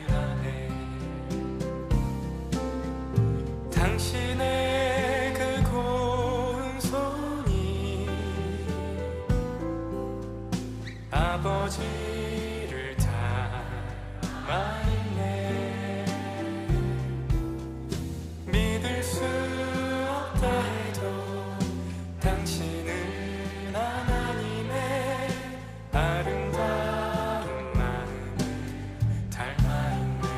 안해. 당신의 그 고운 손이 아버지를 닮아있네. 믿을 수 없다 해도 당신은 하나님의 아름다운 마음을 닮아있네.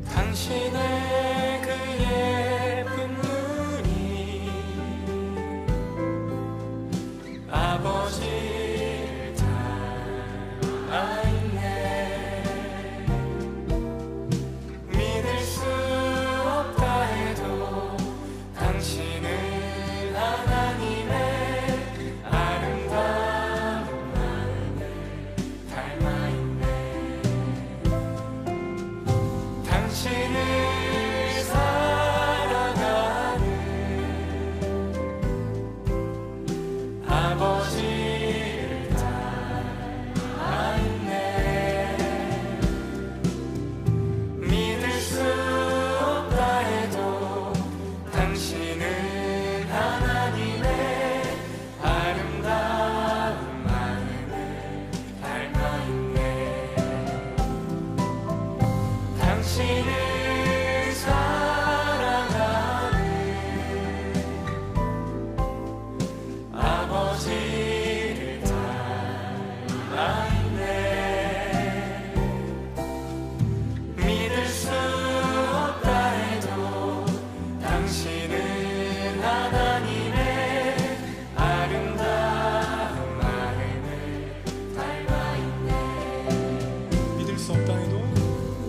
당신의 그 예쁜 눈이 아버지를 닮아있네. 믿을 수 없다 해도 당신은 하나님의 아름다운 마음을 닮아있네. 당신을 사랑하는 아버지를 닮아있네. 믿을 수 없다 해도 당신은 하나님의 아름다운 마음을 닮아있네. 당신을 사랑하는 아버지를 닮아있네. 믿을 수 없다 해도 당신은 하나님의 아름다운 마음을 닮아있네. 믿을 수 없다 해도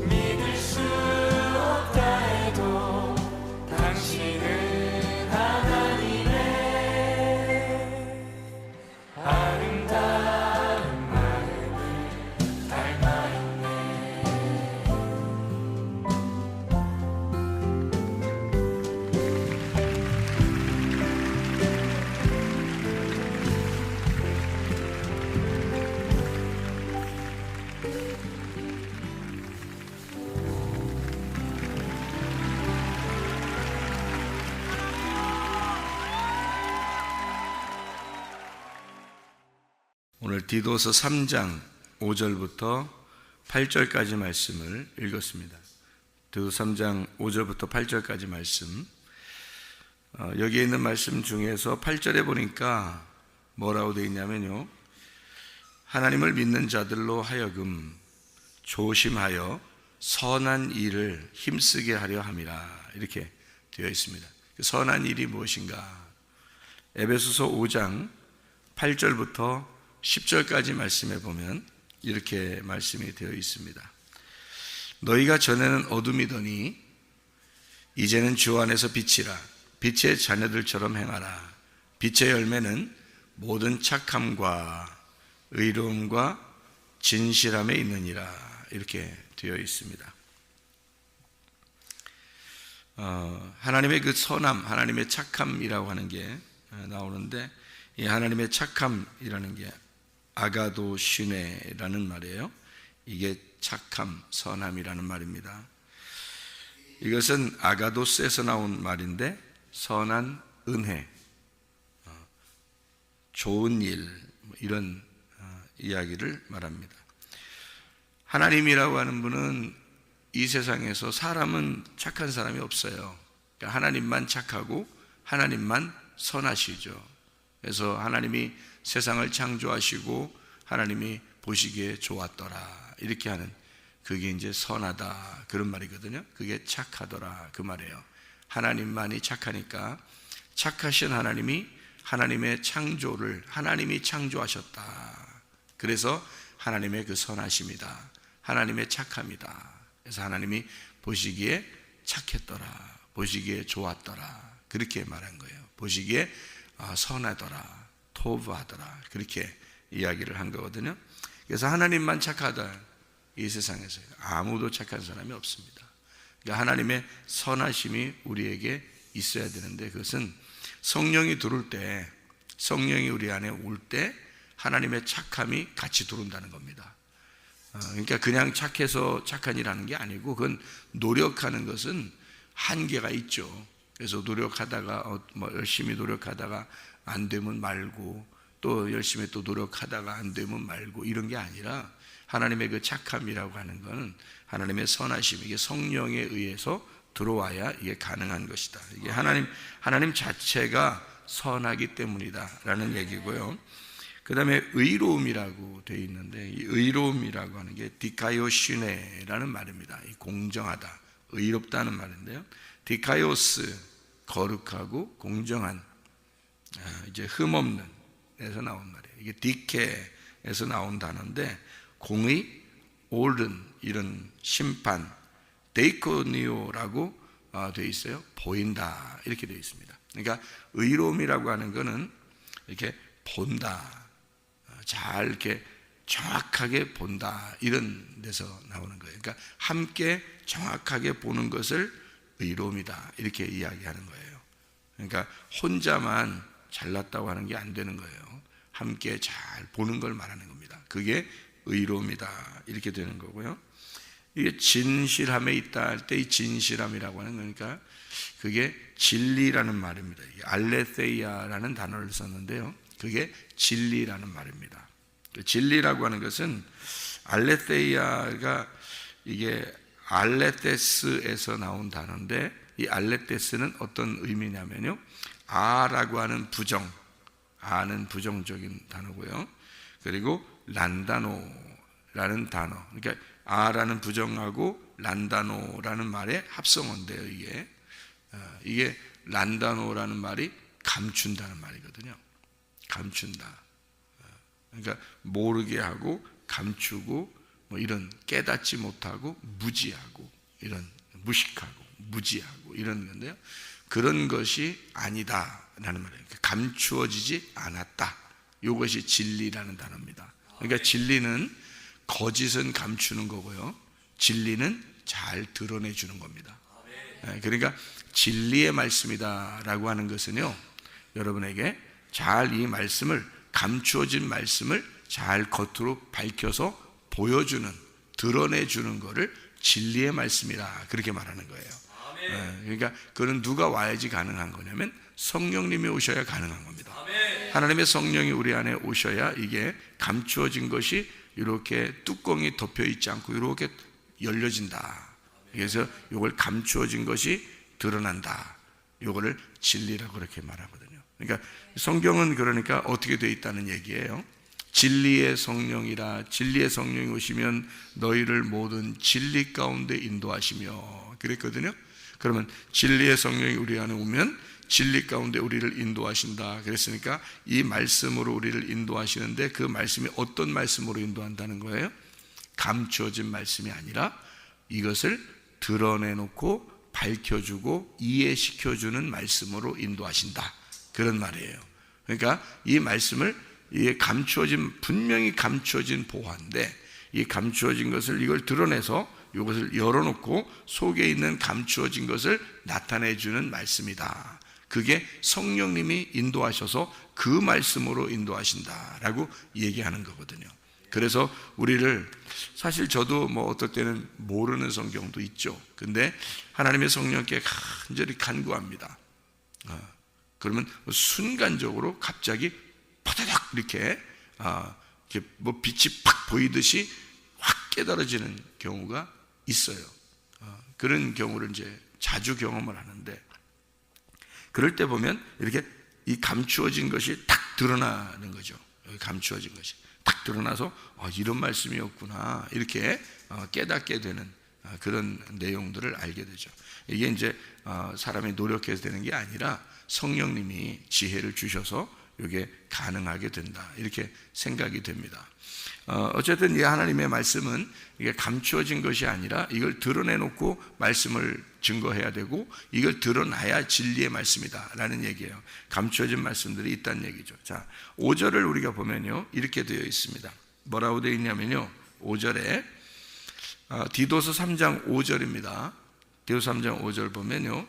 믿을 수 없다 해도 당신은 하나님의 아름다운 마음을 닮아있네. 오늘 디도서 3장 5절부터 8절까지 말씀을 읽었습니다. 디도서 3장 5절부터 8절까지 말씀, 여기에 있는 말씀 중에서 8절에 보니까 뭐라고 되어 있냐면요, 하나님을 믿는 자들로 하여금 조심하여 선한 일을 힘쓰게 하려 함이라, 이렇게 되어 있습니다. 그 선한 일이 무엇인가? 에베소서 5장 8절부터 10절까지 말씀에 보면 이렇게 말씀이 되어 있습니다. 너희가 전에는 어둠이더니 이제는 주 안에서 빛이라. 빛의 자녀들처럼 행하라. 빛의 열매는 모든 착함과 의로움과 진실함에 있느니라. 이렇게 되어 있습니다. 하나님의 그 선함, 하나님의 착함이라고 하는 게 나오는데, 이 하나님의 착함이라는 게 아가도시네라는 말이에요. 이게 착함, 선함이라는 말입니다. 이것은 아가도스에서 나온 말인데, 선한 은혜, 좋은 일, 이런 이야기를 말합니다. 하나님이라고 하는 분은 이 세상에서 사람은 착한 사람이 없어요. 그러니까 하나님만 착하고 하나님만 선하시죠. 그래서 하나님이 세상을 창조하시고 하나님이 보시기에 좋았더라, 이렇게 하는, 그게 이제 선하다, 그런 말이거든요. 그게 착하더라, 그 말이에요. 하나님만이 착하니까, 착하신 하나님이 하나님의 창조를 하나님이 창조하셨다. 그래서 하나님의 그 선하심이다, 하나님의 착함이다. 그래서 하나님이 보시기에 착했더라, 보시기에 좋았더라, 그렇게 말한 거예요. 보시기에 선하더라, 토브하더라, 그렇게 이야기를 한 거거든요. 그래서 하나님만 착하다, 이 세상에서 아무도 착한 사람이 없습니다. 그러니까 하나님의 선하심이 우리에게 있어야 되는데, 그것은 성령이 들어올 때, 성령이 우리 안에 올 때 하나님의 착함이 같이 들어온다는 겁니다. 그러니까 그냥 착해서 착한 일 하는 게 아니고, 그건 노력하는 것은 한계가 있죠. 그래서 노력하다가 열심히 노력하다가 안 되면 말고, 또 열심히 또 노력하다가 안 되면 말고, 이런 게 아니라 하나님의 그 착함이라고 하는 것은 하나님의 선하심, 이게 성령에 의해서 들어와야 이게 가능한 것이다. 이게 하나님 자체가 선하기 때문이다라는 얘기고요. 그 다음에 의로움이라고 되어 있는데, 이 의로움이라고 하는 게 디카이오시네라는 말입니다. 공정하다, 의롭다는 말인데요. 디카이오스, 거룩하고 공정한, 이제 흠없는 에서 나온 말이에요. 이게 디케에서 나온 단어인데, 공의, 옳은, 이런 심판, 데이코니오라고 되어 있어요. 보인다, 이렇게 되어 있습니다. 그러니까 의로움이라고 하는 것은 이렇게 본다, 잘 이렇게 정확하게 본다, 이런 데서 나오는 거예요. 그러니까 함께 정확하게 보는 것을 의로움이다, 이렇게 이야기하는 거예요. 그러니까 혼자만 잘났다고 하는 게 안 되는 거예요. 함께 잘 보는 걸 말하는 겁니다. 그게 의로움이다, 이렇게 되는 거고요. 이게 진실함에 있다 할 때, 이 진실함이라고 하는 거니까 그게 진리라는 말입니다. 알레세이아라는 단어를 썼는데요, 그게 진리라는 말입니다. 진리라고 하는 것은, 알레세이아가 이게 알레테스에서 나온 단어인데, 이 알레테스는 어떤 의미냐면요, 아라고 하는 부정, 아는 부정적인 단어고요. 그리고 란다노라는 단어, 그러니까 아라는 부정하고 란다노라는 말의 합성어인데요. 이게 란다노라는 말이 감춘다는 말이거든요. 감춘다. 그러니까 모르게 하고 감추고, 이런 깨닫지 못하고 무지하고, 이런 무식하고 무지하고 이런 건데요. 그런 것이 아니다라는 말이에요. 감추어지지 않았다. 이것이 진리라는 단어입니다. 그러니까 진리는 거짓은 감추는 거고요, 진리는 잘 드러내주는 겁니다. 그러니까 진리의 말씀이다라고 하는 것은요, 여러분에게 잘 이 말씀을, 감추어진 말씀을 잘 겉으로 밝혀서 보여주는, 드러내주는 것을 진리의 말씀이라, 그렇게 말하는 거예요. 그러니까 그는 누가 와야지 가능한 거냐면 성령님이 오셔야 가능한 겁니다. 하나님의 성령이 우리 안에 오셔야 이게 감추어진 것이 이렇게 뚜껑이 덮여 있지 않고 이렇게 열려진다. 그래서 이걸 감추어진 것이 드러난다. 이거를 진리라고 그렇게 말하거든요. 그러니까 성경은 그러니까 어떻게 되어 있다는 얘기예요. 진리의 성령이라, 진리의 성령이 오시면 너희를 모든 진리 가운데 인도하시며, 그랬거든요. 그러면 진리의 성령이 우리 안에 오면 진리 가운데 우리를 인도하신다 그랬으니까, 이 말씀으로 우리를 인도하시는데, 그 말씀이 어떤 말씀으로 인도한다는 거예요? 감추어진 말씀이 아니라 이것을 드러내놓고 밝혀주고 이해시켜주는 말씀으로 인도하신다, 그런 말이에요. 그러니까 이 말씀을, 이게 분명히 감추어진 보화인데, 이 감추어진 것을, 이걸 드러내서 이것을 열어놓고 속에 있는 감추어진 것을 나타내주는 말씀이다. 그게 성령님이 인도하셔서 그 말씀으로 인도하신다라고 얘기하는 거거든요. 그래서 우리를, 사실 저도 어떨 때는 모르는 성경도 있죠. 근데 하나님의 성령께 간절히 간구합니다. 그러면 순간적으로 갑자기 파다닥 이렇게 빛이 팍 보이듯이 확 깨달아지는 경우가 있어요. 그런 경우를 이제 자주 경험을 하는데, 그럴 때 보면 이렇게 이 감추어진 것이 딱 드러나는 거죠. 감추어진 것이 딱 드러나서 이런 말씀이었구나, 이렇게 깨닫게 되는 그런 내용들을 알게 되죠. 이게 이제 사람이 노력해서 되는 게 아니라 성령님이 지혜를 주셔서 이게 가능하게 된다, 이렇게 생각이 됩니다. 어쨌든 이 하나님의 말씀은 이게 감추어진 것이 아니라 이걸 드러내놓고 말씀을 증거해야 되고, 이걸 드러나야 진리의 말씀이다 라는 얘기예요. 감추어진 말씀들이 있다는 얘기죠. 자, 5절을 우리가 보면요, 이렇게 되어 있습니다. 뭐라고 되어 있냐면요, 5절에 디도서 3장 5절입니다. 디도서 3장 5절 보면요,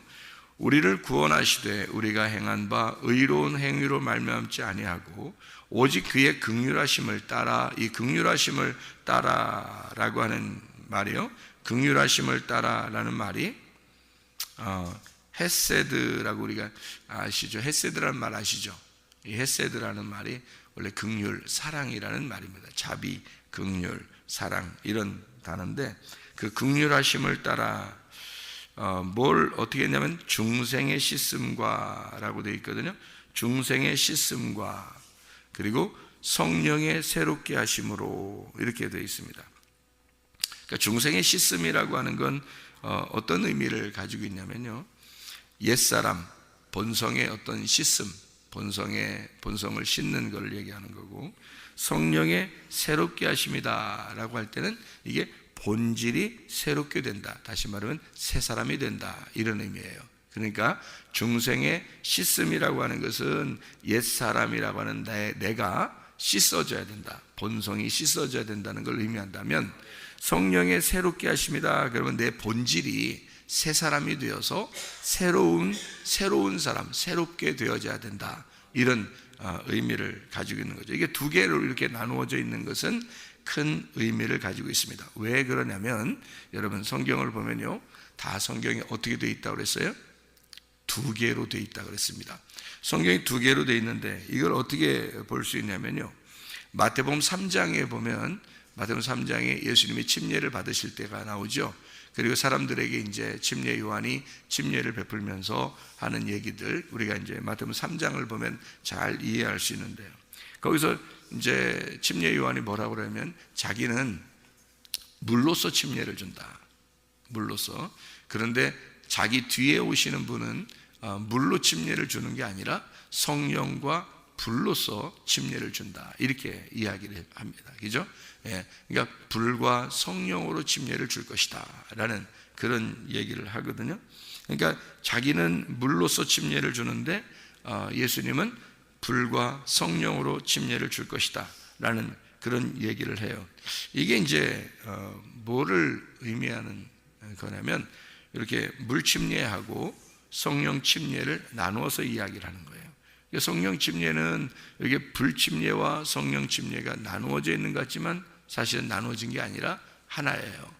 우리를 구원하시되 우리가 행한 바 의로운 행위로 말미암지 아니하고 오직 그의 긍휼하심을 따라, 이 긍휼하심을 따라라고 하는 말이요, 긍휼하심을 따라라는 말이 헤세드라고 우리가 아시죠? 헤세드라는 말 아시죠? 이 헤세드라는 말이 원래 긍휼, 사랑이라는 말입니다. 자비, 긍휼, 사랑 이런 단어인데, 그 긍휼하심을 따라 뭘 어떻게 했냐면 중생의 씻음과라고 되어 있거든요. 중생의 씻음과 그리고 성령의 새롭게 하심으로 이렇게 되어 있습니다. 그러니까 중생의 씻음이라고 하는 건 어떤 의미를 가지고 있냐면요, 옛사람 본성의 어떤 씻음, 본성을 씻는 걸 얘기하는 거고, 성령의 새롭게 하심이다 라고 할 때는 이게 본질이 새롭게 된다, 다시 말하면 새 사람이 된다, 이런 의미예요. 그러니까 중생의 씻음이라고 하는 것은 옛사람이라고 하는 내가 씻어져야 된다, 본성이 씻어져야 된다는 걸 의미한다면, 성령의 새롭게 하심이다 그러면 내 본질이 새 사람이 되어서 새로운 사람, 새롭게 되어져야 된다, 이런 의미를 가지고 있는 거죠. 이게 두 개로 이렇게 나누어져 있는 것은 큰 의미를 가지고 있습니다. 왜 그러냐면, 여러분 성경을 보면요, 다 성경이 어떻게 되어 있다고 그랬어요? 두 개로 되어 있다고 그랬습니다. 성경이 두 개로 되어 있는데 이걸 어떻게 볼 수 있냐면요, 마태복음 3장에 보면, 마태복음 3장에 예수님이 침례를 받으실 때가 나오죠. 그리고 사람들에게 이제 침례 요한이 침례를 베풀면서 하는 얘기들, 우리가 이제 마태복음 3장을 보면 잘 이해할 수 있는데요, 거기서 이제 침례 요한이 뭐라고 그러면 자기는 물로서 침례를 준다, 물로서. 그런데 자기 뒤에 오시는 분은 물로 침례를 주는 게 아니라 성령과 불로서 침례를 준다, 이렇게 이야기를 합니다. 그죠? 예, 그러니까 불과 성령으로 침례를 줄 것이다 라는 그런 얘기를 하거든요. 그러니까 자기는 물로서 침례를 주는데 예수님은 불과 성령으로 침례를 줄 것이다 라는 그런 얘기를 해요. 이게 이제 뭐를 의미하는 거냐면, 이렇게 물 침례하고 성령 침례를 나누어서 이야기를 하는 거예요. 성령 침례는 이렇게 불 침례와 성령 침례가 나누어져 있는 것 같지만 사실은 나누어진 게 아니라 하나예요.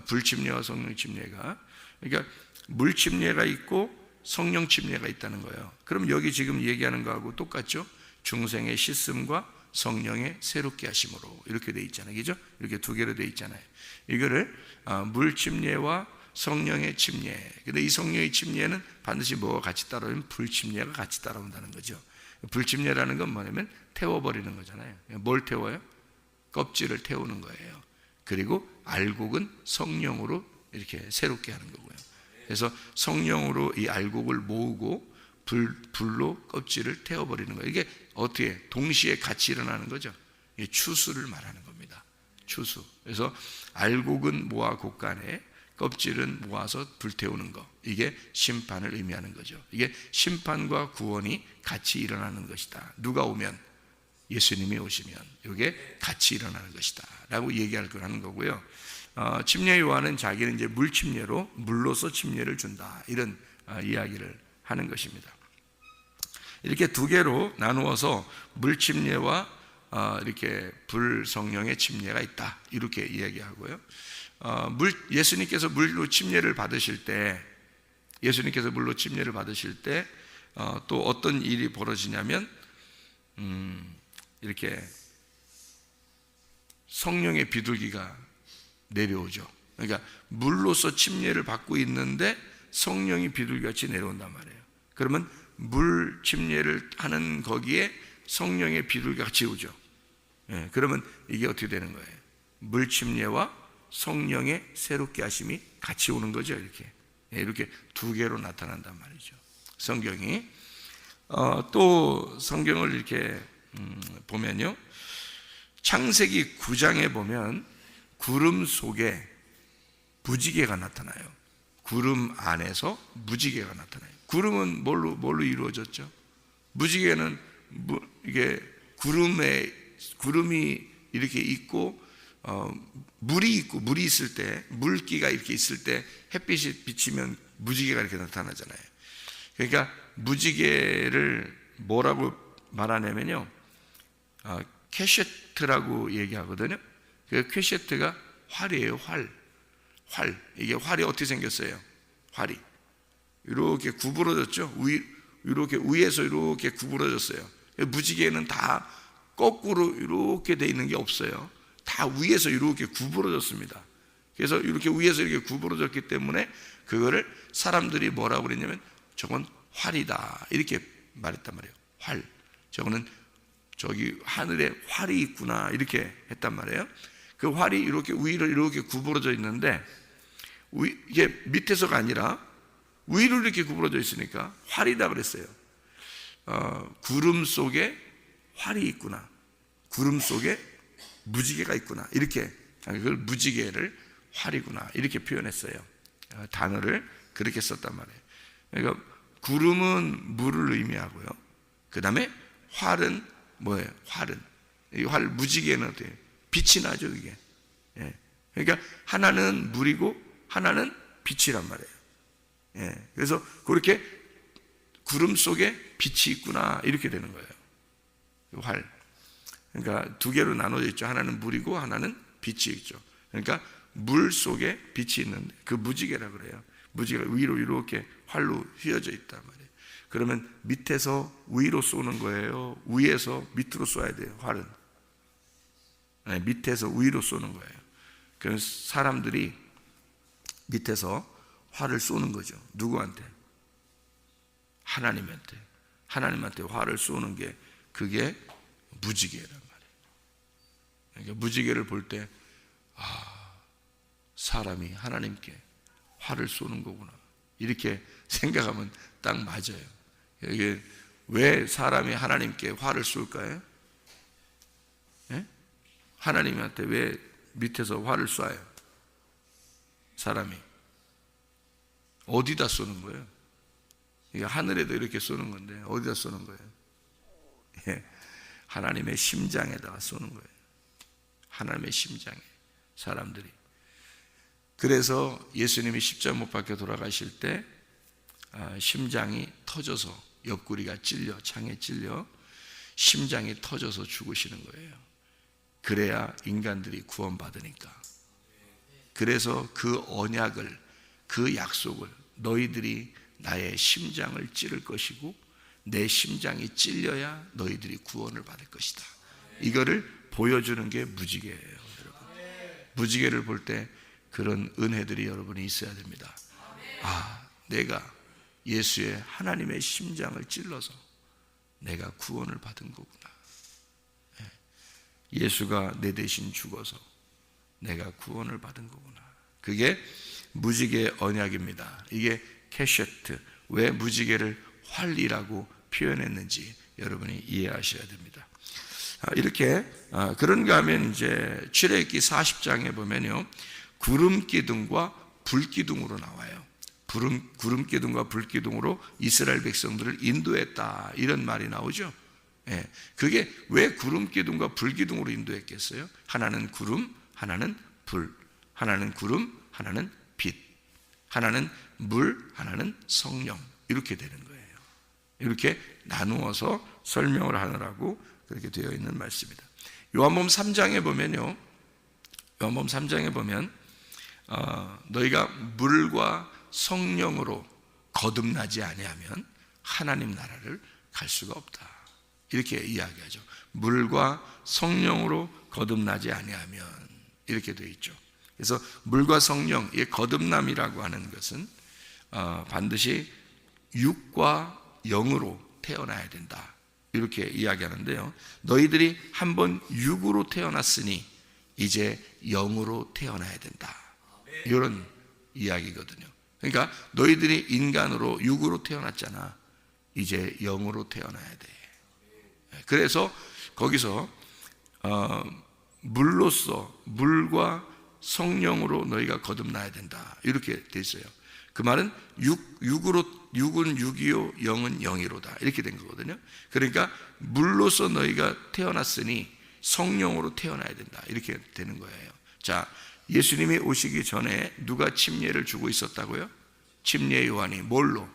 불 침례와 성령 침례가. 그러니까 물 침례가 있고 성령 침례가 있다는 거예요. 그럼 여기 지금 얘기하는 거하고 똑같죠? 중생의 씻음과 성령의 새롭게 하심으로 이렇게 돼 있잖아요. 그죠? 이렇게 두 개로 돼 있잖아요. 이거를 물 침례와 성령의 침례. 근데 이 성령의 침례는 반드시 뭐가 같이 따라오면 불 침례가 같이 따라온다는 거죠. 불 침례라는 건 뭐냐면 태워버리는 거잖아요. 뭘 태워요? 껍질을 태우는 거예요. 그리고 알곡은 성령으로 이렇게 새롭게 하는 거고요. 그래서 성령으로 이 알곡을 모으고 불로 껍질을 태워버리는 거예요. 이게 어떻게 동시에 같이 일어나는 거죠? 이게 추수를 말하는 겁니다. 추수. 그래서 알곡은 모아 곳간에, 껍질은 모아서 불태우는 거, 이게 심판을 의미하는 거죠. 이게 심판과 구원이 같이 일어나는 것이다. 누가 오면? 예수님이 오시면 이게 같이 일어나는 것이다 라고 얘기할 거라는 거고요. 침례 요한은 자기는 이제 물 침례로, 물로서 침례를 준다, 이런 이야기를 하는 것입니다. 이렇게 두 개로 나누어서 물 침례와 이렇게 불 성령의 침례가 있다, 이렇게 이야기하고요. 예수님께서 물로 침례를 받으실 때, 또 어떤 일이 벌어지냐면, 이렇게 성령의 비둘기가 내려오죠. 그러니까 물로서 침례를 받고 있는데 성령이 비둘기같이 내려온단 말이에요. 그러면 물 침례를 하는 거기에 성령의 비둘기같이 오죠. 예, 그러면 이게 어떻게 되는 거예요? 물 침례와 성령의 새롭게 하심이 같이 오는 거죠. 이렇게. 예, 이렇게 두 개로 나타난단 말이죠, 성경이. 또 성경을 이렇게 보면요, 창세기 9장에 보면 구름 속에 무지개가 나타나요. 구름 안에서 무지개가 나타나요. 구름은 뭘로 이루어졌죠? 무지개는 이게 구름이 이렇게 있고 물이 있고 물이 있을 때 물기가 이렇게 있을 때 햇빛이 비치면 무지개가 이렇게 나타나잖아요. 그러니까 무지개를 뭐라고 말하냐면요, 캐셰트라고 얘기하거든요. 그 캐셰트가 활이에요. 활. 이게 활이 어떻게 생겼어요? 활이 이렇게 구부러졌죠. 이렇게 위에서 이렇게 구부러졌어요. 무지개는 다 거꾸로 이렇게 돼 있는 게 없어요. 다 위에서 이렇게 구부러졌습니다. 그래서 이렇게 위에서 이렇게 구부러졌기 때문에 그거를 사람들이 뭐라고 그랬냐면 저건 활이다 이렇게 말했단 말이에요. 활. 저거는 저기 하늘에 활이 있구나 이렇게 했단 말이에요. 그 활이 이렇게 위로 이렇게 구부러져 있는데 이게 밑에서가 아니라 위로 이렇게 구부러져 있으니까 활이다 그랬어요. 구름 속에 활이 있구나. 구름 속에 무지개가 있구나. 이렇게 그걸 무지개를 활이구나 이렇게 표현했어요. 단어를 그렇게 썼단 말이에요. 그러니까 구름은 물을 의미하고요. 그 다음에 활은 뭐예요? 활은 이 활 무지개는 어때요? 빛이 나죠 이게. 그러니까 하나는 물이고 하나는 빛이란 말이에요. 그래서 그렇게 구름 속에 빛이 있구나 이렇게 되는 거예요. 활. 그러니까 두 개로 나눠져 있죠. 하나는 물이고 하나는 빛이 있죠. 그러니까 물 속에 빛이 있는데 그 무지개라 그래요. 무지개가 위로 이렇게 활로 휘어져 있단 말이에요. 그러면 밑에서 위로 쏘는 거예요? 위에서 밑으로 쏘야 돼요? 활은 밑에서 위로 쏘는 거예요. 그래서 사람들이 밑에서 활을 쏘는 거죠. 누구한테? 하나님한테. 하나님한테 활을 쏘는 게 그게 무지개란 말이에요. 그러니까 무지개를 볼 때 사람이 하나님께 활을 쏘는 거구나 이렇게 생각하면 딱 맞아요. 이게 왜 사람이 하나님께 활을 쏠까요? 하나님한테 왜 밑에서 활을 쏴요? 사람이 어디다 쏘는 거예요? 이게 하늘에도 이렇게 쏘는 건데 어디다 쏘는 거예요? 하나님의 심장에다가 쏘는 거예요. 하나님의 심장에 사람들이. 그래서 예수님이 십자가 못 박혀 돌아가실 때 심장이 터져서 옆구리가 찔려 창에 찔려 심장이 터져서 죽으시는 거예요. 그래야 인간들이 구원받으니까. 그래서 그 언약을 그 약속을 너희들이 나의 심장을 찌를 것이고 내 심장이 찔려야 너희들이 구원을 받을 것이다. 이거를 보여주는 게 무지개예요, 여러분. 무지개를 볼 때 그런 은혜들이 여러분이 있어야 됩니다. 내가 예수의 하나님의 심장을 찔러서 내가 구원을 받은 거구나. 예수가 내 대신 죽어서 내가 구원을 받은 거구나. 그게 무지개 언약입니다. 이게 캐셰트. 왜 무지개를 활이라고 표현했는지 여러분이 이해하셔야 됩니다. 이렇게 그런가 하면 이제 출애굽기 40장에 보면요, 구름 기둥과 불 기둥으로 나와요. 구름 기둥과 불 기둥으로 이스라엘 백성들을 인도했다 이런 말이 나오죠. 그게 왜 구름 기둥과 불 기둥으로 인도했겠어요? 하나는 구름, 하나는 불, 하나는 구름, 하나는 빛, 하나는 물, 하나는 성령 이렇게 되는 거예요. 이렇게 나누어서 설명을 하느라고 그렇게 되어 있는 말씀입니다. 요한복음 3장에 보면요, 요한복음 3장에 보면 너희가 물과 성령으로 거듭나지 아니하면 하나님 나라를 갈 수가 없다 이렇게 이야기하죠. 물과 성령으로 거듭나지 아니하면 이렇게 되어 있죠. 그래서 물과 성령, 이 거듭남이라고 하는 것은 반드시 육과 영으로 태어나야 된다 이렇게 이야기하는데요, 너희들이 한번 육으로 태어났으니 이제 영으로 태어나야 된다 이런 이야기거든요. 그러니까 너희들이 인간으로 육으로 태어났잖아. 이제 영으로 태어나야 돼. 그래서 거기서 물로서 물과 성령으로 너희가 거듭나야 된다 이렇게 돼 있어요. 그 말은 육은 육이요 영은 영이로다 이렇게 된 거거든요. 그러니까 물로서 너희가 태어났으니 성령으로 태어나야 된다. 이렇게 되는 거예요. 자, 예수님이 오시기 전에 누가 침례를 주고 있었다고요? 침례 요한이 뭘로?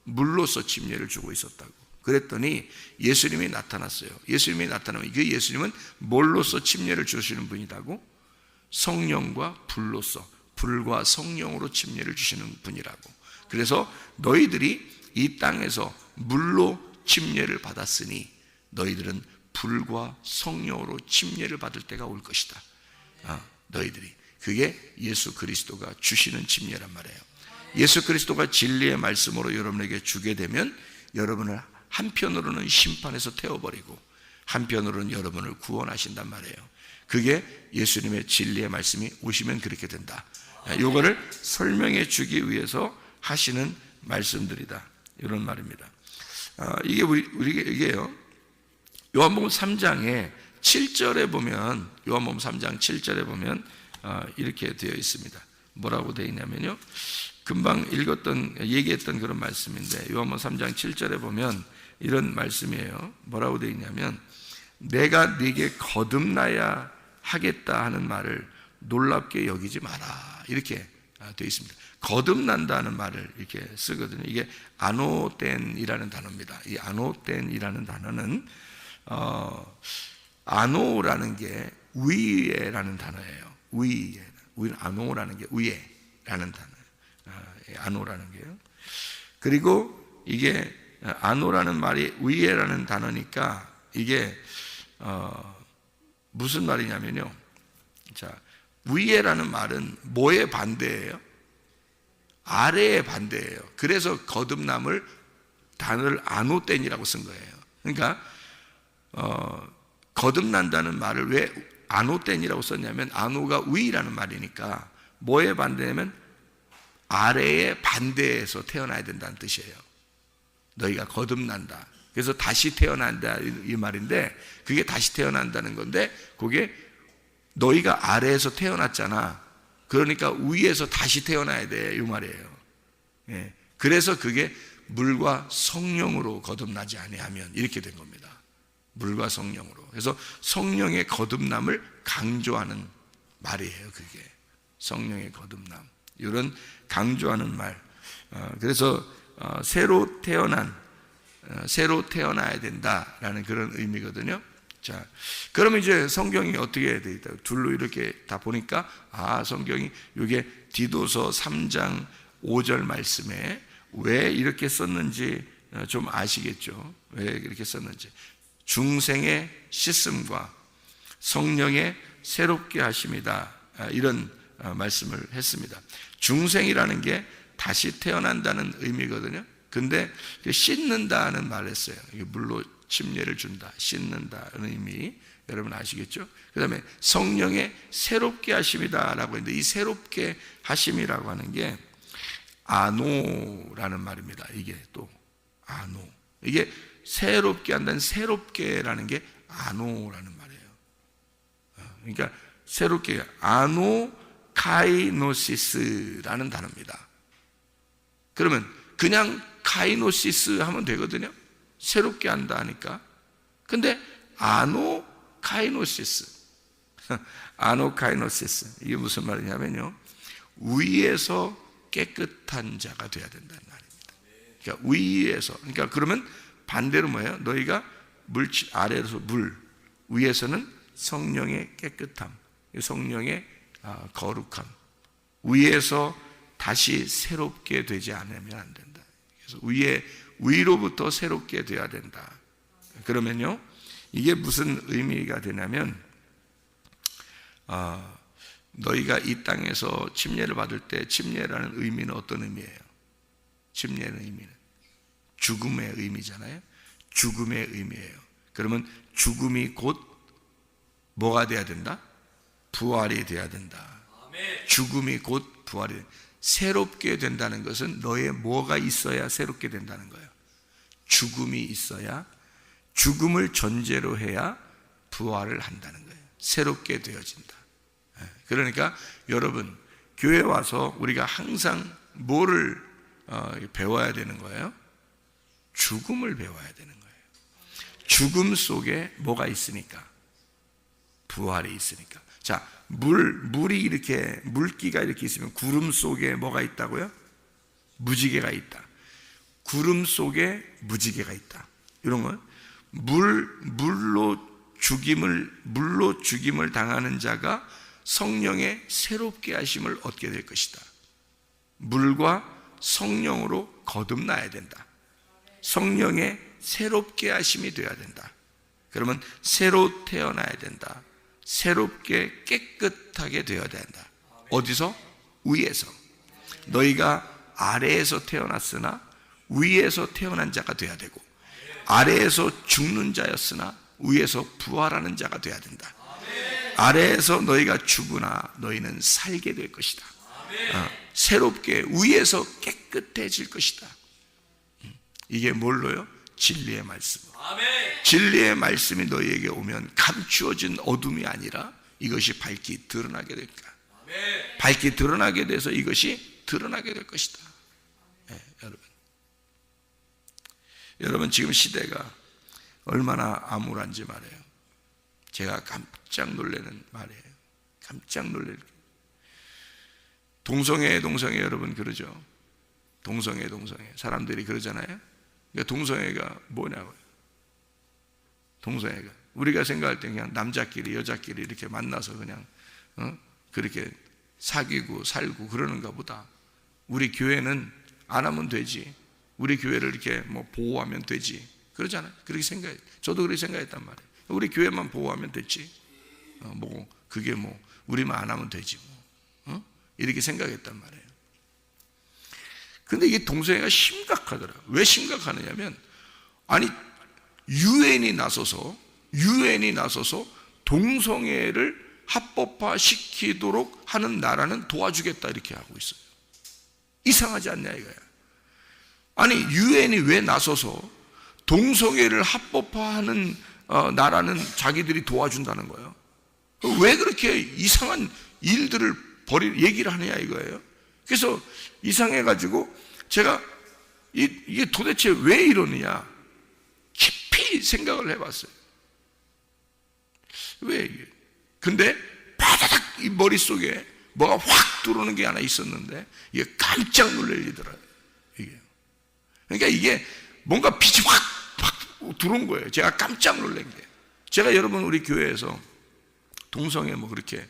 물로서 침례를 주고 있었다고. 그랬더니 예수님이 나타났어요. 예수님이 나타나면 그 예수님은 뭘로서 침례를 주시는 분이라고? 성령과 불로서, 불과 성령으로 침례를 주시는 분이라고. 그래서 너희들이 이 땅에서 물로 침례를 받았으니 너희들은 불과 성령으로 침례를 받을 때가 올 것이다. 너희들이. 그게 예수 그리스도가 주시는 침례란 말이에요. 예수 그리스도가 진리의 말씀으로 여러분에게 주게 되면 여러분을 한편으로는 심판에서 태워버리고 한편으로는 여러분을 구원하신단 말이에요. 그게 예수님의 진리의 말씀이 오시면 그렇게 된다. 이거를 설명해 주기 위해서 하시는 말씀들이다. 이런 말입니다. 이게요. 요한복음 3장에 7절에 보면, 요한복음 3장 7절에 보면 이렇게 되어 있습니다. 뭐라고 되어 있냐면요, 금방 얘기했던 그런 말씀인데, 요한복음 3장 7절에 보면 이런 말씀이에요. 뭐라고 되어 있냐면, 내가 네게 거듭나야 하겠다 하는 말을 놀랍게 여기지 마라. 이렇게 되어 있습니다. 거듭난다는 말을 이렇게 쓰거든요. 이게 아노덴이라는 단어입니다. 이 아노덴이라는 단어는 아노라는 게 위에라는 단어예요. 위에, 아노라는 게 위에라는 단어예요. 아노라는 게요. 그리고 이게 아노라는 말이 위에라는 단어니까 이게 무슨 말이냐면요. 자, 위에라는 말은 뭐의 반대예요? 아래의 반대예요. 그래서 거듭남을 단어를 아노덴이라고 쓴 거예요. 그러니까 거듭난다는 말을 왜 아노덴이라고 썼냐면 아노가 위라는 말이니까 뭐의 반대냐면 아래의 반대에서 태어나야 된다는 뜻이에요. 너희가 거듭난다. 그래서 다시 태어난다 이 말인데 그게 다시 태어난다는 건데 그게 너희가 아래에서 태어났잖아. 그러니까 위에서 다시 태어나야 돼 이 말이에요. 예. 그래서 그게 물과 성령으로 거듭나지 아니하면 이렇게 된 겁니다. 물과 성령으로. 그래서 성령의 거듭남을 강조하는 말이에요. 그게 성령의 거듭남. 이런 강조하는 말. 그래서 새로 태어나야 된다라는 그런 의미거든요. 자, 그러면 이제 성경이 어떻게 되어 있다? 둘로 이렇게 다 보니까 성경이 이게 디도서 3장 5절 말씀에 왜 이렇게 썼는지 좀 아시겠죠? 왜 이렇게 썼는지. 중생의 씻음과 성령의 새롭게 하심이다. 이런 말씀을 했습니다. 중생이라는 게 다시 태어난다는 의미거든요. 근데 씻는다는 말을 했어요. 물로 침례를 준다, 씻는다는 의미 여러분 아시겠죠? 그 다음에 성령의 새롭게 하심이다라고 했는데 이 새롭게 하심이라고 하는 게 아노라는 말입니다. 이게 또 아노. 이게 새롭게 한다는 새롭게라는 게 아노라는 말이에요. 그러니까 새롭게 아노카이노시스라는 단어입니다. 그러면 그냥 카이노시스 하면 되거든요. 새롭게 한다 하니까. 근데 아노카이노시스 아노카이노시스 이게 무슨 말이냐면요, 위에서 깨끗한 자가 되어야 된다는 말입니다. 그러니까 위에서, 그러니까 그러면 반대로 뭐예요? 너희가 아래에서 물, 위에서는 성령의 깨끗함, 성령의 거룩함, 위에서 다시 새롭게 되지 않으면 안 된다. 그래서 위로부터 새롭게 되어야 된다. 그러면요, 이게 무슨 의미가 되냐면 너희가 이 땅에서 침례를 받을 때 침례라는 의미는 어떤 의미예요? 침례의 의미는 죽음의 의미잖아요. 죽음의 의미예요. 그러면 죽음이 곧 뭐가 돼야 된다? 부활이 돼야 된다. 죽음이 곧 부활이 된다. 새롭게 된다는 것은 너의 뭐가 있어야 새롭게 된다는 거예요. 죽음이 있어야, 죽음을 전제로 해야 부활을 한다는 거예요. 새롭게 되어진다. 그러니까 여러분 교회 와서 우리가 항상 뭐를 배워야 되는 거예요? 죽음을 배워야 되는 거예요. 죽음 속에 뭐가 있으니까? 부활이 있으니까. 자, 물이 이렇게, 물기가 이렇게 있으면 구름 속에 뭐가 있다고요? 무지개가 있다. 구름 속에 무지개가 있다. 이런 건 물로 죽임을 당하는 자가 성령의 새롭게 하심을 얻게 될 것이다. 물과 성령으로 거듭나야 된다. 성령의 새롭게 하심이 되어야 된다. 그러면 새로 태어나야 된다. 새롭게 깨끗하게 되어야 된다. 어디서? 위에서. 너희가 아래에서 태어났으나 위에서 태어난 자가 되어야 되고, 아래에서 죽는 자였으나 위에서 부활하는 자가 되어야 된다. 아래에서 너희가 죽으나 너희는 살게 될 것이다. 새롭게 위에서 깨끗해질 것이다. 이게 뭘로요? 진리의 말씀. 진리의 말씀이 너희에게 오면 감추어진 어둠이 아니라 이것이 밝게 드러나게 될 거야. 밝게 드러나게 돼서 이것이 드러나게 될 것이다. 네, 여러분 지금 시대가 얼마나 암울한지 말이에요. 제가 깜짝 놀라는 말이에요. 깜짝 놀랄. 동성애 여러분 그러죠. 동성애 사람들이 그러잖아요. 그러니까 동성애가 뭐냐고요. 동성애가 우리가 생각할 때 그냥 남자끼리 여자끼리 이렇게 만나서 그냥 그렇게 사귀고 살고 그러는가 보다. 우리 교회는 안 하면 되지. 우리 교회를 이렇게 뭐 보호하면 되지. 그러잖아요. 그렇게 생각해. 저도 그렇게 생각했단 말이에요. 우리 교회만 보호하면 됐지. 뭐 그게 뭐 우리만 안 하면 되지 뭐. 이렇게 생각했단 말이에요. 근데 이게 동성애가 심각하더라고요. 왜 심각하느냐면, 아니 유엔이 나서서 동성애를 합법화 시키도록 하는 나라는 도와주겠다 이렇게 하고 있어요. 이상하지 않냐 이거야. 아니 유엔이 왜 나서서 동성애를 합법화하는 나라는 자기들이 도와준다는 거예요. 왜 그렇게 이상한 일들을 얘기를 하느냐 이거예요. 그래서 이상해가지고 제가 이게 도대체 왜 이러느냐 깊이 생각을 해봤어요. 왜 이게? 근데 바다닥 이 머릿속에 뭐가 확 들어오는 게 하나 있었는데 이게 깜짝 놀랄 일이더라고요. 이게. 그러니까 이게 뭔가 빛이 확 들어온 거예요. 제가 깜짝 놀란 게. 제가 여러분 우리 교회에서 동성애 뭐 그렇게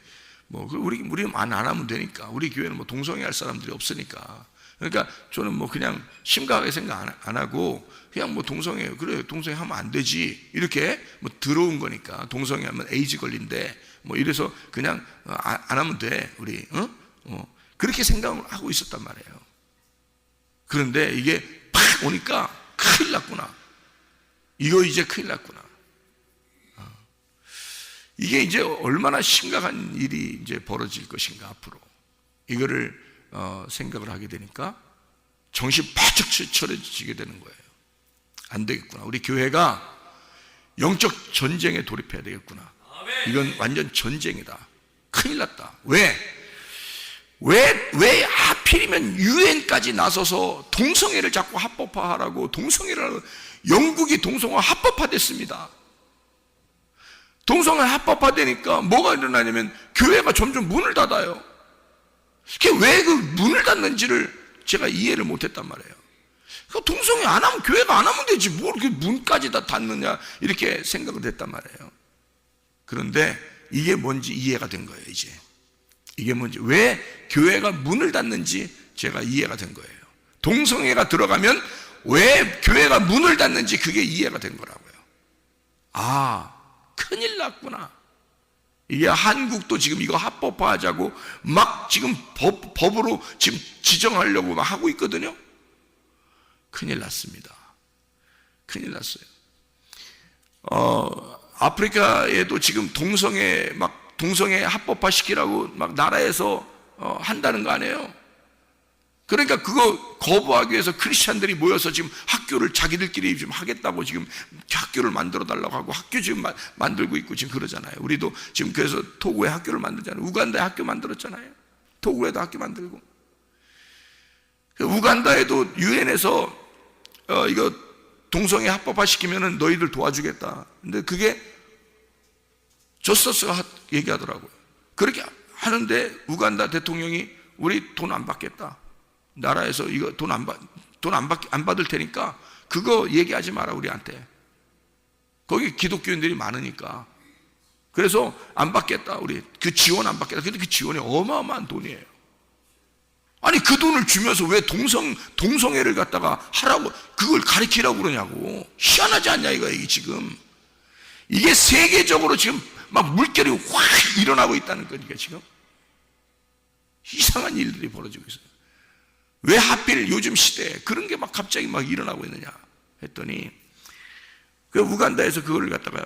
뭐 우리만 안 하면 되니까, 우리 교회는 뭐 동성애 할 사람들이 없으니까, 그러니까 저는 뭐 그냥 심각하게 생각 안 하고 그냥 뭐 동성애 그래 동성애 하면 안 되지 이렇게 뭐 들어온 거니까, 동성애 하면 에이즈 걸린대 뭐 이래서 그냥 안 하면 돼 우리 그렇게 생각을 하고 있었단 말이에요. 그런데 이게 팍 오니까 큰일 났구나. 이거 이제 큰일 났구나. 이게 이제 얼마나 심각한 일이 이제 벌어질 것인가 앞으로. 이거를 생각을 하게 되니까 정신 바짝 차려지게 되는 거예요. 안 되겠구나. 우리 교회가 영적 전쟁에 돌입해야 되겠구나. 이건 완전 전쟁이다. 큰일 났다. 왜 하필이면 유엔까지 나서서 동성애를 자꾸 합법화하라고. 동성애를 영국이 동성애 합법화됐습니다. 동성애 합법화되니까 뭐가 일어나냐면 교회가 점점 문을 닫아요. 왜 그 문을 닫는지를 제가 이해를 못했단 말이에요. 동성애 안 하면, 교회가 안 하면 되지 뭘 이렇게 문까지 다 닫느냐 이렇게 생각을 했단 말이에요. 그런데 이게 뭔지 이해가 된 거예요. 이제 이게 뭔지, 왜 교회가 문을 닫는지 제가 이해가 된 거예요. 동성애가 들어가면 왜 교회가 문을 닫는지 그게 이해가 된 거라고요. 큰일 났구나. 이게 한국도 지금 이거 합법화하자고 막 지금 법으로 지금 지정하려고 막 하고 있거든요. 큰일 났습니다. 큰일 났어요. 아프리카에도 지금 동성애 합법화 시키라고 막 나라에서 한다는 거 아니에요. 그러니까 그거 거부하기 위해서 크리스찬들이 모여서 지금 학교를 자기들끼리 지금 하겠다고 지금 학교를 만들어 달라고 하고 학교 지금 만들고 있고 지금 그러잖아요. 우리도 지금 그래서 토고에 학교를 만들잖아요. 우간다에 학교 만들었잖아요. 토고에도 학교 만들고. 우간다에도 유엔에서 이거 동성애 합법화 시키면은 너희들 도와주겠다. 근데 그게 조스터스가 얘기하더라고요. 그렇게 하는데 우간다 대통령이 우리 돈 안 받겠다. 나라에서 이거 돈 안 받을 테니까 그거 얘기하지 마라 우리한테. 거기 기독교인들이 많으니까. 그래서 안 받겠다. 우리 그 지원 안 받겠다. 근데 그 지원이 어마어마한 돈이에요. 아니 그 돈을 주면서 왜 동성애를 갖다가 하라고 그걸 가르치라고 그러냐고. 희한하지 않냐 이게 지금. 이게 세계적으로 지금 막 물결이 확 일어나고 있다는 거니까 지금. 이상한 일들이 벌어지고 있어요. 왜 하필 요즘 시대에 그런 게 막 갑자기 막 일어나고 있느냐 했더니 그 우간다에서 그걸 갖다가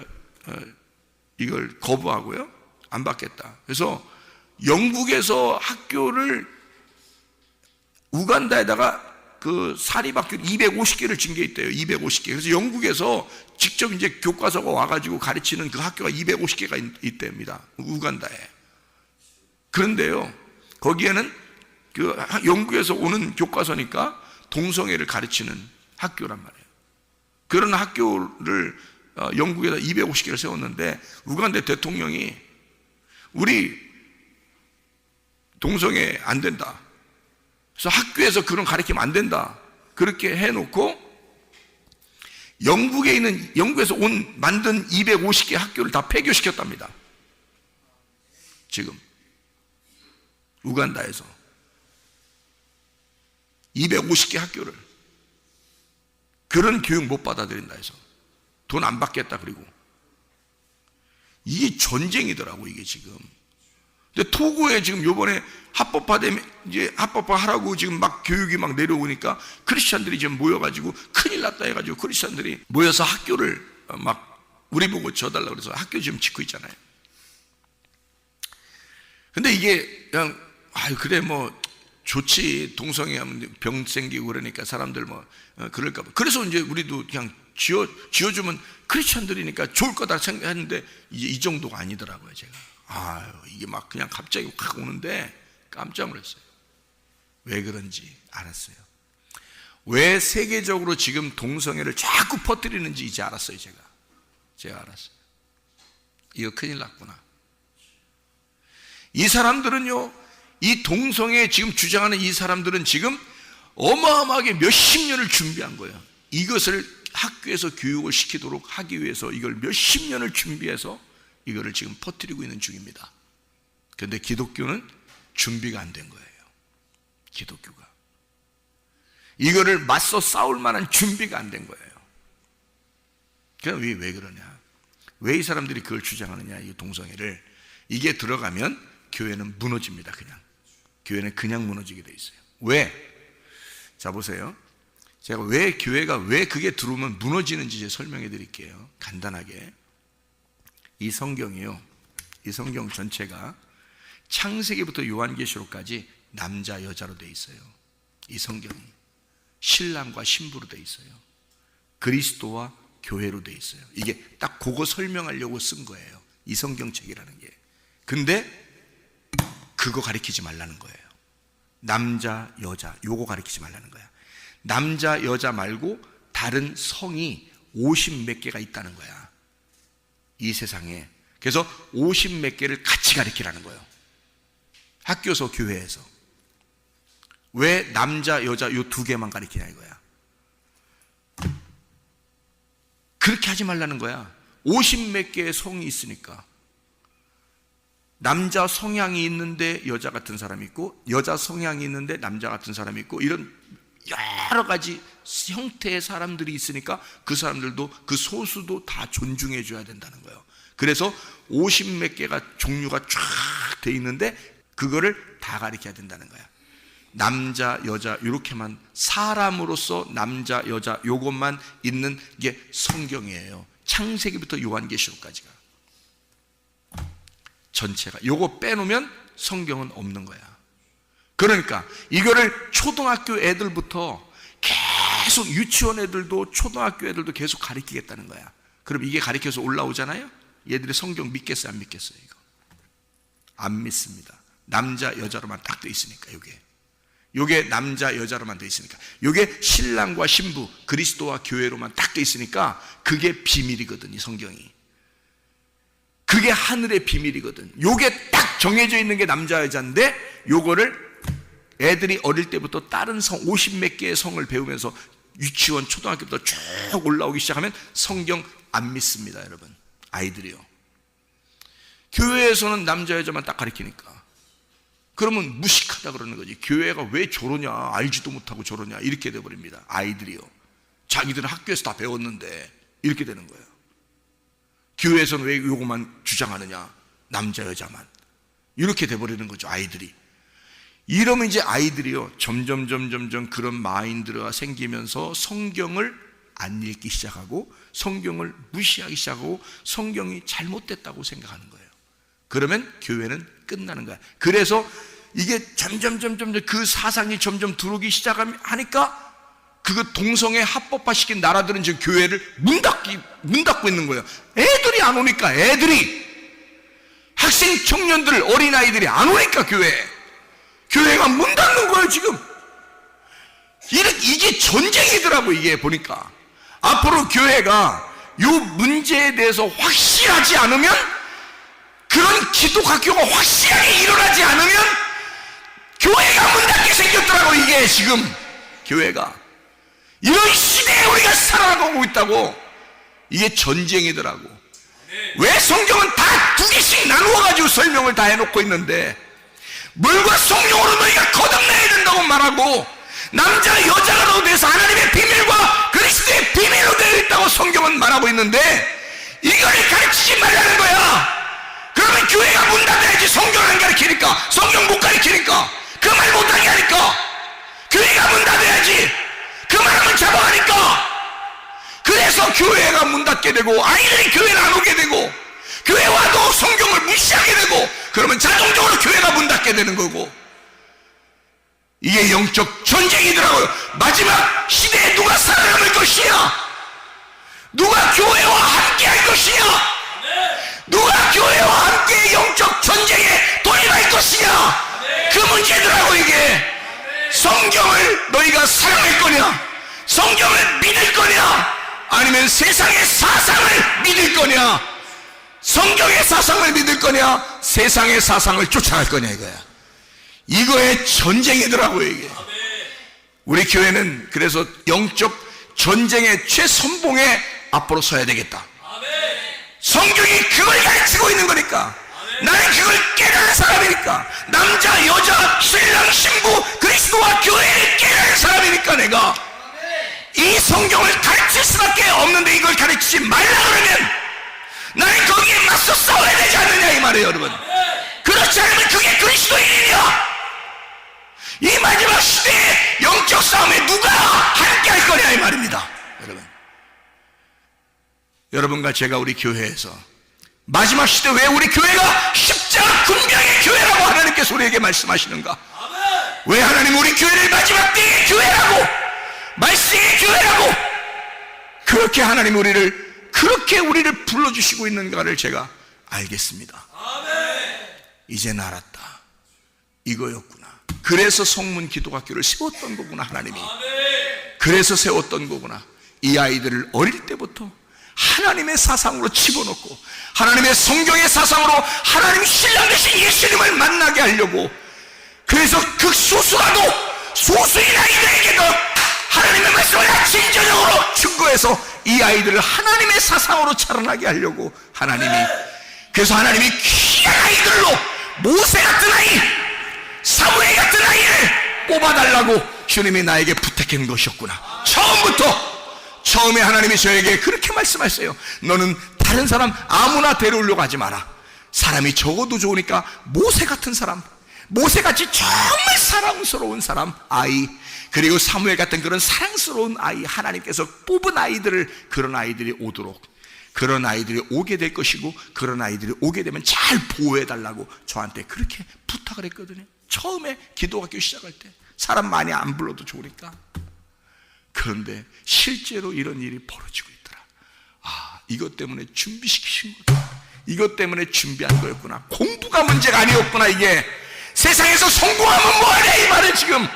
이걸 거부하고요. 안 받겠다. 그래서 영국에서 학교를 우간다에다가 그 사립학교 250개를 진 게 있대요. 250개. 그래서 영국에서 직접 이제 교과서가 와가지고 가르치는 그 학교가 250개가 있답니다. 우간다에. 그런데요, 거기에는 그 영국에서 오는 교과서니까 동성애를 가르치는 학교란 말이에요. 그런 학교를 영국에다 250개를 세웠는데 우간다 대통령이 우리 동성애 안 된다. 그래서 학교에서 그런 가르치면 안 된다. 그렇게 해놓고 영국에서 만든 250개 학교를 다 폐교시켰답니다. 지금 우간다에서 250개 학교를 그런 교육 못 받아들인다 해서 돈 안 받겠다. 그리고 이게 전쟁이더라고 이게 지금. 근데 토고에 지금 요번에 합법화하라고 지금 막 교육이 막 내려오니까 크리스찬들이 지금 모여가지고 큰일 났다 해가지고 크리스찬들이 모여서 학교를 막 우리 보고 져달라고 그래서 학교 지금 짓고 있잖아요. 근데 이게 그냥 그래 뭐 좋지. 동성애하면 병 생기고 그러니까 사람들 뭐 그럴까 봐. 그래서 이제 우리도 그냥 지어주면 크리스천들이니까 좋을 거다 생각했는데 이제 이 정도가 아니더라고요. 제가 이게 막 그냥 갑자기 확 오는데 깜짝 놀랐어요. 왜 그런지 알았어요. 왜 세계적으로 지금 동성애를 자꾸 퍼뜨리는지 이제 알았어요. 제가 알았어요. 이거 큰일 났구나. 이 사람들은요, 이 동성애 지금 주장하는 이 사람들은 지금 어마어마하게 몇십 년을 준비한 거예요. 이것을 학교에서 교육을 시키도록 하기 위해서 이걸 몇십 년을 준비해서 이거를 지금 퍼뜨리고 있는 중입니다. 그런데 기독교는 준비가 안 된 거예요. 기독교가 이거를 맞서 싸울 만한 준비가 안 된 거예요. 그럼 왜 그러냐? 왜 이 사람들이 그걸 주장하느냐? 이 동성애를. 이게 들어가면 교회는 무너집니다. 교회는 그냥 무너지게 돼 있어요. 왜? 자 보세요. 제가 교회가 왜 그게 들어오면 무너지는지 이제 설명해 드릴게요. 간단하게. 이 성경이요, 이 성경 전체가 창세기부터 요한계시록까지 남자 여자로 돼 있어요. 이 성경이 신랑과 신부로 돼 있어요. 그리스도와 교회로 돼 있어요. 이게 딱 그거 설명하려고 쓴 거예요. 이 성경책이라는 게. 근데 그거 가리키지 말라는 거예요. 남자 여자 요거 가리키지 말라는 거야. 남자 여자 말고 다른 성이 50 몇 개가 있다는 거야, 이 세상에. 그래서 50 몇 개를 같이 가리키라는 거예요. 학교에서 교회에서. 왜 남자 여자 요 두 개만 가리키냐 이거야. 그렇게 하지 말라는 거야. 50 몇 개의 성이 있으니까. 남자 성향이 있는데 여자 같은 사람이 있고, 여자 성향이 있는데 남자 같은 사람이 있고, 이런 여러 가지 형태의 사람들이 있으니까 그 사람들도, 그 소수도 다 존중해 줘야 된다는 거예요. 그래서 50 몇 개가 종류가 쫙 돼 있는데 그거를 다 가리켜야 된다는 거야. 남자 여자 이렇게만, 사람으로서 남자 여자 요것만 있는 게 성경이에요. 창세기부터 요한계시록까지가 전체가. 요거 빼놓으면 성경은 없는 거야. 그러니까 이거를 초등학교 애들부터 계속, 유치원 애들도 초등학교 애들도 계속 가르치겠다는 거야. 그럼 이게 가르쳐서 올라오잖아요. 얘들이 성경 믿겠어요 안 믿겠어요? 이거 안 믿습니다. 남자 여자로만 딱 돼 있으니까. 요게 남자 여자로만 돼 있으니까, 요게 신랑과 신부 그리스도와 교회로만 딱 돼 있으니까 그게 비밀이거든 이 성경이. 그게 하늘의 비밀이거든. 요게 딱 정해져 있는 게 남자 여자인데, 요거를 애들이 어릴 때부터 다른 성 50몇 개의 성을 배우면서 유치원 초등학교부터 쭉 올라오기 시작하면 성경 안 믿습니다. 여러분, 아이들이요. 교회에서는 남자 여자만 딱 가르치니까 그러면 무식하다 그러는 거지. 교회가 왜 저러냐, 알지도 못하고 저러냐, 이렇게 돼버립니다. 아이들이요. 자기들은 학교에서 다 배웠는데 이렇게 되는 거예요. 교회에서는 왜 요것만 주장하느냐, 남자 여자만, 이렇게 돼버리는 거죠. 아이들이. 이러면 이제 아이들이요, 점점 그런 마인드가 생기면서 성경을 안 읽기 시작하고 성경을 무시하기 시작하고 성경이 잘못됐다고 생각하는 거예요. 그러면 교회는 끝나는 거야. 그래서 이게 점점 그 사상이 점점 들어오기 시작하니까 그거 동성애 합법화시킨 나라들은 지금 교회를 문 닫고 있는 거예요. 애들이 안 오니까, 애들이, 학생 청년들, 어린아이들이 안 오니까 교회가 문 닫는 거예요 지금. 이게 전쟁이더라고. 이게 보니까 앞으로 교회가 이 문제에 대해서 확실하지 않으면, 그런 기독학교가 확실하게 일어나지 않으면 교회가 문 닫게 생겼더라고. 이게 지금 교회가 이런 시대에 우리가 살아가고 있다고. 이게 전쟁이더라고. 왜 성경은 다 두 개씩 나누어가지고 설명을 다 해놓고 있는데, 물과 성령으로 너희가 거듭나야 된다고 말하고, 남자 여자로 돼서 하나님의 비밀과 그리스도의 비밀로 되어 있다고 성경은 말하고 있는데, 이거를 가르치지 말라는 거야. 그러면 교회가 문 닫아야지. 성경을 안 가르치니까, 성경 못 가르치니까, 그 말 못하게 하니까 교회가 문 닫아야지. 그 말하면 잡아가니까. 그래서 교회가 문 닫게 되고 아이들이 교회를 안 오게 되고, 교회 와도 성경을 무시하게 되고, 그러면 자동적으로 교회가 문 닫게 되는 거고. 이게 영적 전쟁이더라고요. 마지막 시대에 누가 살아남을 것이냐, 누가 교회와 함께 할 것이냐, 누가 교회와 함께 영적 전쟁에 돌입할 것이냐, 그 문제더라고. 이게 성경을 너희가 사랑할 거냐, 성경을 믿을 거냐, 아니면 세상의 사상을 믿을 거냐, 성경의 사상을 믿을 거냐, 세상의 사상을 쫓아갈 거냐, 이거야. 이거의 전쟁이더라고요. 이게 우리 교회는 그래서 영적 전쟁의 최선봉에 앞으로 서야 되겠다. 성경이 그걸 가르치고 있는 거니까, 나는 그걸 깨달은 사람이니까, 남자 여자 신랑 신부 그리스도와 교회를 깨달은 사람이니까, 내가 이 성경을 가르칠 수밖에 없는데, 이걸 가르치지 말라 그러면 나는 거기에 맞서 싸워야 되지 않느냐, 이 말이에요. 여러분, 그렇지 않으면 그게 그리스도인이냐. 이 마지막 시대의 영적 싸움에 누가 함께 할 거냐, 이 말입니다. 여러분과 제가 우리 교회에서 마지막 시대, 왜 우리 교회가 십자가 군병의 교회라고 하나님께서 우리에게 말씀하시는가? 왜 하나님 우리 교회를 마지막 때의 교회라고, 말씀의 교회라고 그렇게 하나님 우리를 불러주시고 있는가를 제가 알겠습니다. 이제는 알았다. 이거였구나. 그래서 성문 기독학교를 세웠던 거구나. 하나님이 그래서 세웠던 거구나. 이 아이들을 어릴 때부터 하나님의 사상으로 집어넣고, 하나님의 성경의 사상으로 하나님 신랑 되신 예수님을 만나게 하려고, 그래서 극소수라도 소수인 아이들에게도 하나님의 말씀을 아침 저녁으로 증거해서 이 아이들을 하나님의 사상으로 자라나게 하려고 그래서 하나님이 귀한 아이들로 모세 같은 아이, 사무엘 같은 아이를 뽑아달라고 주님이 나에게 부탁한 것이었구나. 처음에 하나님이 저에게 그렇게 말씀하셨어요. 너는 다른 사람 아무나 데려오려고 하지 마라. 사람이 적어도 좋으니까 모세 같은 사람, 모세같이 정말 사랑스러운 사람, 아이, 그리고 사무엘 같은 그런 사랑스러운 아이, 하나님께서 뽑은 아이들을, 그런 아이들이 오도록, 그런 아이들이 오게 될 것이고, 그런 아이들이 오게 되면 잘 보호해달라고 저한테 그렇게 부탁을 했거든요. 처음에 기도학교 시작할 때 사람 많이 안 불러도 좋으니까. 그런데 실제로 이런 일이 벌어지고 있더라. 이것 때문에 준비시키신 거다. 이것 때문에 준비한 거였구나. 공부가 문제가 아니었구나. 이게 세상에서 성공하면 뭐하냐, 이 말은. 지금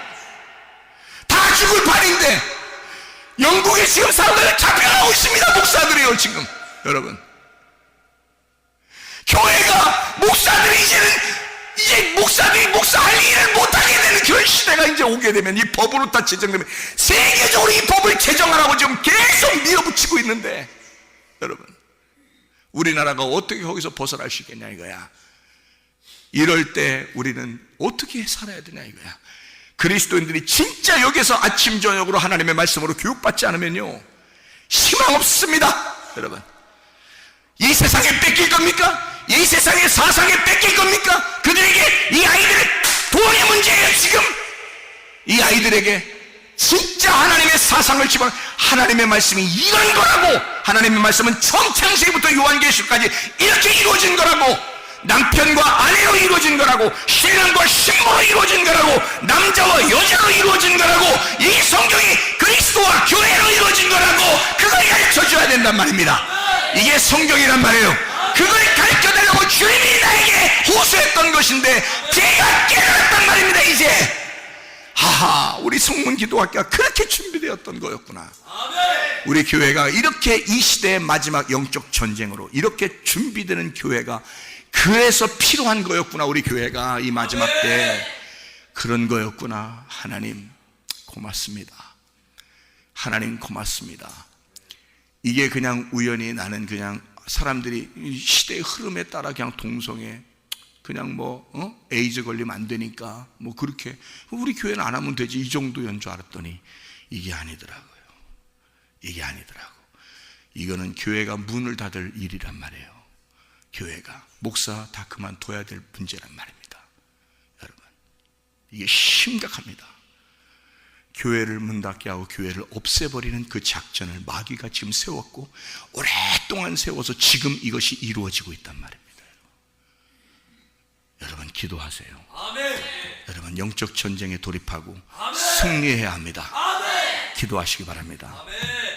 다 죽을 판인데 영국에 지금 사람들 잡혀가고 있습니다. 목사들이요 지금. 여러분, 교회가 목사들이 이제 목사들이 목사할 일을 못하게 되는 그런 시대가 이제 오게 되면, 이 법으로 다 제정되면 세계적으로 이 법을 제정하라고 지금 계속 밀어붙이고 있는데, 여러분 우리나라가 어떻게 거기서 벗어날 수 있겠냐 이거야. 이럴 때 우리는 어떻게 살아야 되냐 이거야. 그리스도인들이 진짜 여기서 아침 저녁으로 하나님의 말씀으로 교육받지 않으면요 희망 없습니다. 여러분, 이 세상에 뺏길 겁니까? 이 세상의 사상에 뺏길 겁니까? 그들에게 이 아이들의 돈의 문제예요. 지금 이 아이들에게 진짜 하나님의 사상을 집어, 하나님의 말씀이 이런 거라고, 하나님의 말씀은 처음 창세기부터 요한계시록까지 이렇게 이루어진 거라고, 남편과 아내로 이루어진 거라고, 신랑과 신부로 이루어진 거라고, 나자와 여자로 이루어진 거라고, 이 성경이 그리스도와 교회로 이루어진 거라고, 그걸 가르쳐줘야 된단 말입니다. 이게 성경이란 말이에요. 그걸 가르쳐달라고 주님이 나에게 호소했던 것인데 제가 깨달았단 말입니다. 이제 하하, 우리 성문 기도학교가 그렇게 준비되었던 거였구나. 우리 교회가 이렇게 이 시대의 마지막 영적 전쟁으로 이렇게 준비되는 교회가 그래서 필요한 거였구나. 우리 교회가 이 마지막 때 그런 거였구나. 하나님 고맙습니다. 하나님 고맙습니다. 이게 그냥 우연히, 나는 그냥 사람들이 시대의 흐름에 따라 그냥 동성애, 그냥 에이즈 걸리면 안 되니까 그렇게 우리 교회는 안 하면 되지, 이 정도인 줄 알았더니 이게 아니더라고요. 이게 아니더라고. 이거는 교회가 문을 닫을 일이란 말이에요. 교회가 목사 다 그만둬야 될 문제란 말입니다. 여러분, 이게 심각합니다. 교회를 문 닫게 하고 교회를 없애버리는 그 작전을 마귀가 지금 세웠고 오랫동안 세워서 지금 이것이 이루어지고 있단 말입니다. 여러분 기도하세요. 아멘. 여러분 영적 전쟁에 돌입하고 아멘. 승리해야 합니다. 아멘. 기도하시기 바랍니다. 아멘.